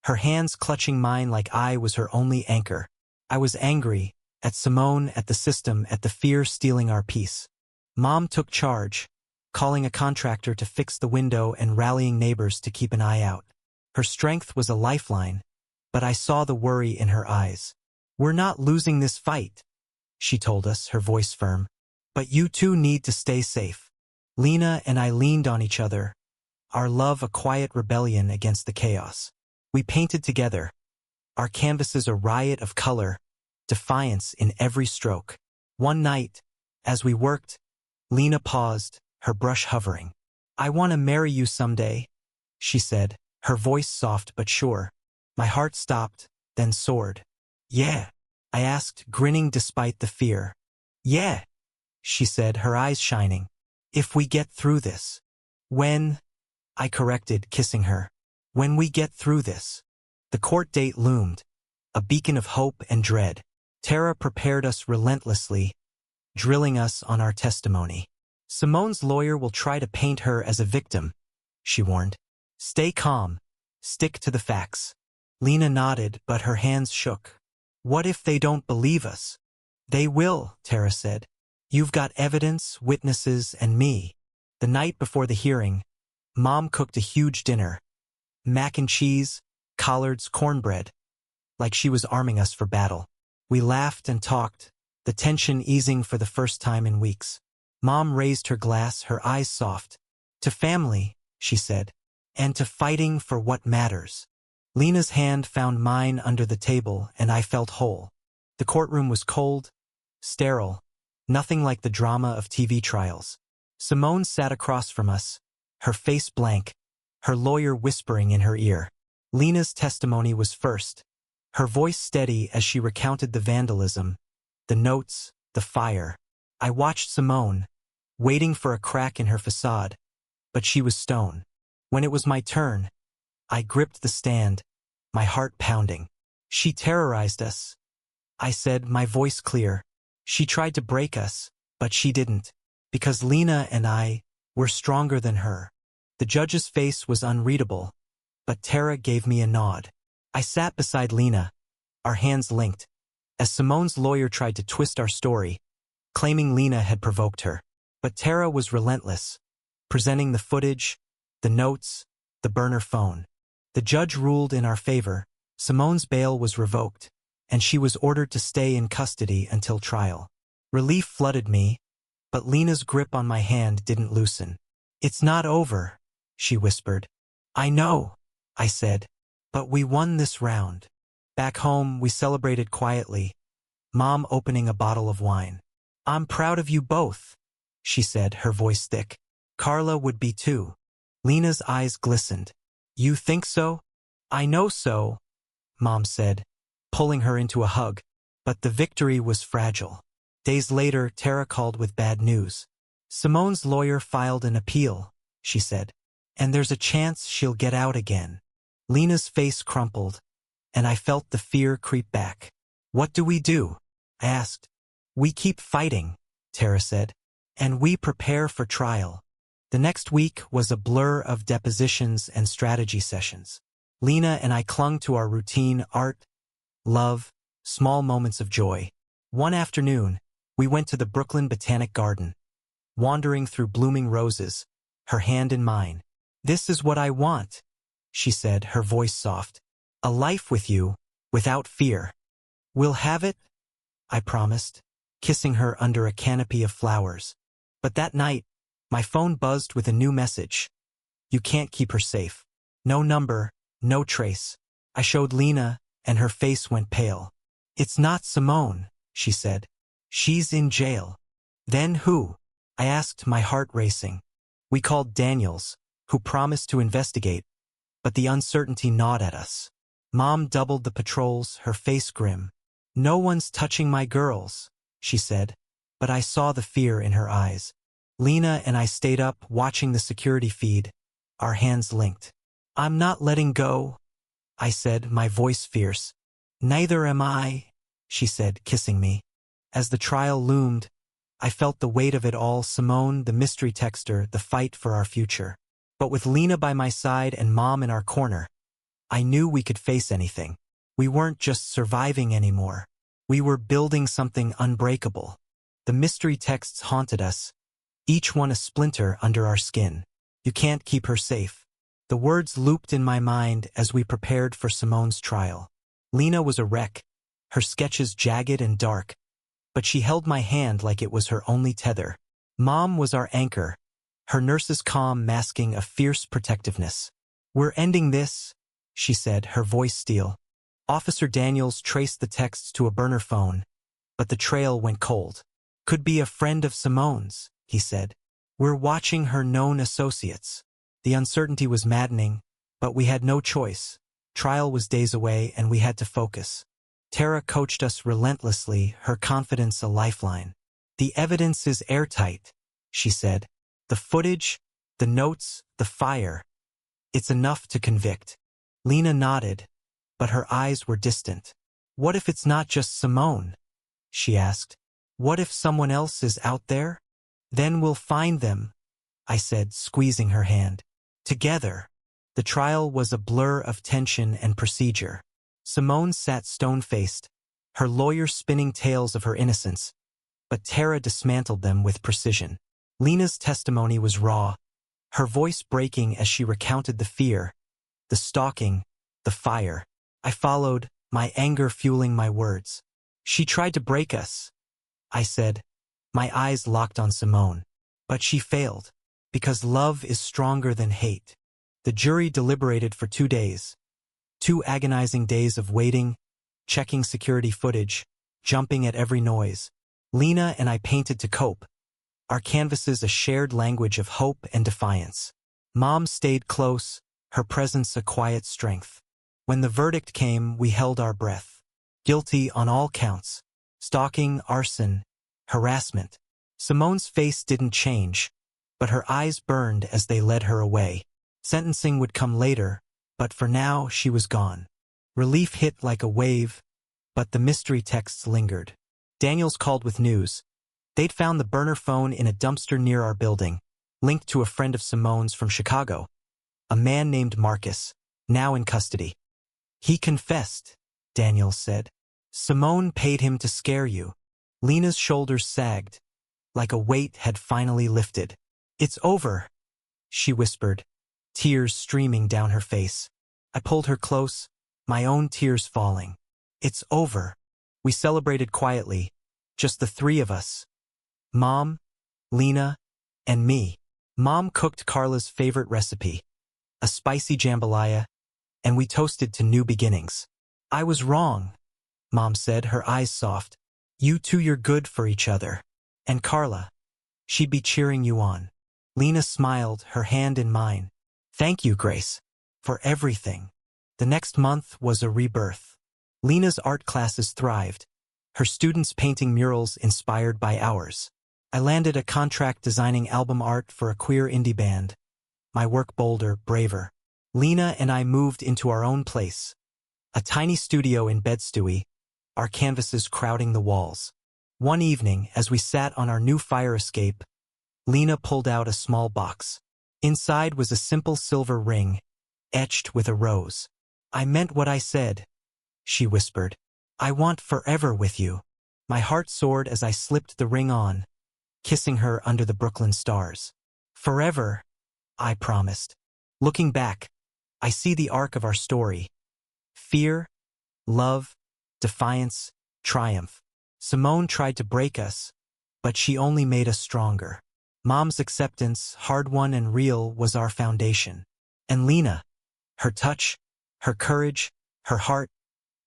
her hands clutching mine like I was her only anchor. I was angry, at Simone, at the system, at the fear stealing our peace. Mom took charge, calling a contractor to fix the window and rallying neighbors to keep an eye out. Her strength was a lifeline, but I saw the worry in her eyes. We're not losing this fight, she told us, her voice firm. But you two need to stay safe. Lena and I leaned on each other, our love a quiet rebellion against the chaos. We painted together, our canvases a riot of color, defiance in every stroke. One night, as we worked, Lena paused, her brush hovering. I want to marry you someday, she said, her voice soft but sure. My heart stopped, then soared. Yeah, I asked, grinning despite the fear. Yeah, she said, her eyes shining. If we get through this. When? I corrected, kissing her. When we get through this. The court date loomed, a beacon of hope and dread. Tara prepared us relentlessly, drilling us on our testimony. Simone's lawyer will try to paint her as a victim, she warned. Stay calm. Stick to the facts. Lena nodded, but her hands shook. What if they don't believe us? They will, Tara said. You've got evidence, witnesses, and me. The night before the hearing, Mom cooked a huge dinner. Mac and cheese, collards, cornbread. Like she was arming us for battle. We laughed and talked, the tension easing for the first time in weeks. Mom raised her glass, her eyes soft. To family, she said, and to fighting for what matters. Lena's hand found mine under the table, and I felt whole. The courtroom was cold, sterile, nothing like the drama of TV trials. Simone sat across from us, her face blank, her lawyer whispering in her ear. Lena's testimony was first, her voice steady as she recounted the vandalism, the notes, the fire. I watched Simone, waiting for a crack in her facade, but she was stone. When it was my turn, I gripped the stand, my heart pounding. She terrorized us, I said, my voice clear. She tried to break us, but she didn't. Because Lena and I were stronger than her. The judge's face was unreadable, but Tara gave me a nod. I sat beside Lena, our hands linked, as Simone's lawyer tried to twist our story, claiming Lena had provoked her. But Tara was relentless, presenting the footage, the notes, the burner phone. The judge ruled in our favor. Simone's bail was revoked, and she was ordered to stay in custody until trial. Relief flooded me, but Lena's grip on my hand didn't loosen. "It's not over," she whispered. "I know," I said, "but we won this round." Back home, we celebrated quietly, Mom opening a bottle of wine. "I'm proud of you both," she said, her voice thick. "Carla would be too." Lena's eyes glistened. "You think so?" "I know so," Mom said, pulling her into a hug. But the victory was fragile. Days later, Tara called with bad news. "Simone's lawyer filed an appeal," she said, "and there's a chance she'll get out again." Lena's face crumpled, and I felt the fear creep back. "What do we do?" I asked. "We keep fighting," Tara said, "and we prepare for trial." The next week was a blur of depositions and strategy sessions. Lena and I clung to our routine: art, love, small moments of joy. One afternoon, we went to the Brooklyn Botanic Garden, wandering through blooming roses, her hand in mine. "This is what I want," she said, her voice soft. "A life with you, without fear." "We'll have it," I promised, kissing her under a canopy of flowers. But that night, my phone buzzed with a new message. "You can't keep her safe." No number, no trace. I showed Lena, and her face went pale. "It's not Simone," she said. "She's in jail." "Then who?" I asked, my heart racing. "We called Daniels, who promised to investigate, but the uncertainty gnawed at us." Mom doubled the patrols, her face grim. "No one's touching my girls," she said, but I saw the fear in her eyes. Lena and I stayed up, watching the security feed, our hands linked. "I'm not letting go," I said, my voice fierce. "Neither am I," she said, kissing me. As the trial loomed, I felt the weight of it all: Simone, the mystery texter, the fight for our future. But with Lena by my side and Mom in our corner, I knew we could face anything. We weren't just surviving anymore. We were building something unbreakable. The mystery texts haunted us, each one a splinter under our skin. "You can't keep her safe." The words looped in my mind as we prepared for Simone's trial. Lena was a wreck, her sketches jagged and dark, but she held my hand like it was her only tether. Mom was our anchor, her nurse's calm masking a fierce protectiveness. "We're ending this," she said, her voice steel. Officer Daniels traced the texts to a burner phone, but the trail went cold. "Could be a friend of Simone's," he said. "We're watching her known associates." The uncertainty was maddening, but we had no choice. Trial was days away, and we had to focus. Tara coached us relentlessly, her confidence a lifeline. "The evidence is airtight," she said. "The footage, the notes, the fire. It's enough to convict." Lena nodded, but her eyes were distant. "What if it's not just Simone?" she asked. "What if someone else is out there?" "Then we'll find them," I said, squeezing her hand. Together. The trial was a blur of tension and procedure. Simone sat stone-faced, her lawyer spinning tales of her innocence, but Tara dismantled them with precision. Lena's testimony was raw, her voice breaking as she recounted the fear, the stalking, the fire. I followed, my anger fueling my words. "She tried to break us," I said, my eyes locked on Simone. "But she failed, because love is stronger than hate." The jury deliberated for 2 days. 2 agonizing days of waiting, checking security footage, jumping at every noise. Lena and I painted to cope, our canvases a shared language of hope and defiance. Mom stayed close, her presence a quiet strength. When the verdict came, we held our breath. Guilty on all counts: stalking, arson, harassment. Simone's face didn't change, but her eyes burned as they led her away. Sentencing would come later, but for now she was gone. Relief hit like a wave, but the mystery texts lingered. Daniels called with news. They'd found the burner phone in a dumpster near our building, linked to a friend of Simone's from Chicago, a man named Marcus, now in custody. He confessed, Daniel said. Simone paid him to scare you. Lena's shoulders sagged, like a weight had finally lifted. It's over, she whispered, tears streaming down her face. I pulled her close, my own tears falling. It's over. We celebrated quietly, just the three of us. Mom, Lena, and me. Mom cooked Carla's favorite recipe, a spicy jambalaya, and we toasted to new beginnings. I was wrong, Mom said, her eyes soft. You two, you're good for each other. And Carla, she'd be cheering you on. Lena smiled, her hand in mine. Thank you, Grace, for everything. The next month was a rebirth. Lena's art classes thrived, her students painting murals inspired by ours. I landed a contract designing album art for a queer indie band. My work bolder, braver. Lena and I moved into our own place, a tiny studio in Bed-Stuy, our canvases crowding the walls. One evening, as we sat on our new fire escape, Lena pulled out a small box. Inside was a simple silver ring, etched with a rose. I meant what I said, she whispered. I want forever with you. My heart soared as I slipped the ring on, kissing her under the Brooklyn stars. Forever, I promised. Looking back, I see the arc of our story. Fear, love, defiance, triumph. Simone tried to break us, but she only made us stronger. Mom's acceptance, hard-won and real, was our foundation. And Lena, her touch, her courage, her heart,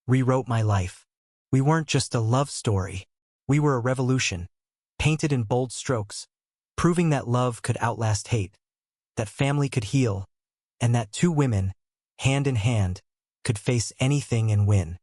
rewrote my life. We weren't just a love story. We were a revolution, painted in bold strokes, proving that love could outlast hate, that family could heal, and that two women, hand in hand, could face anything and win.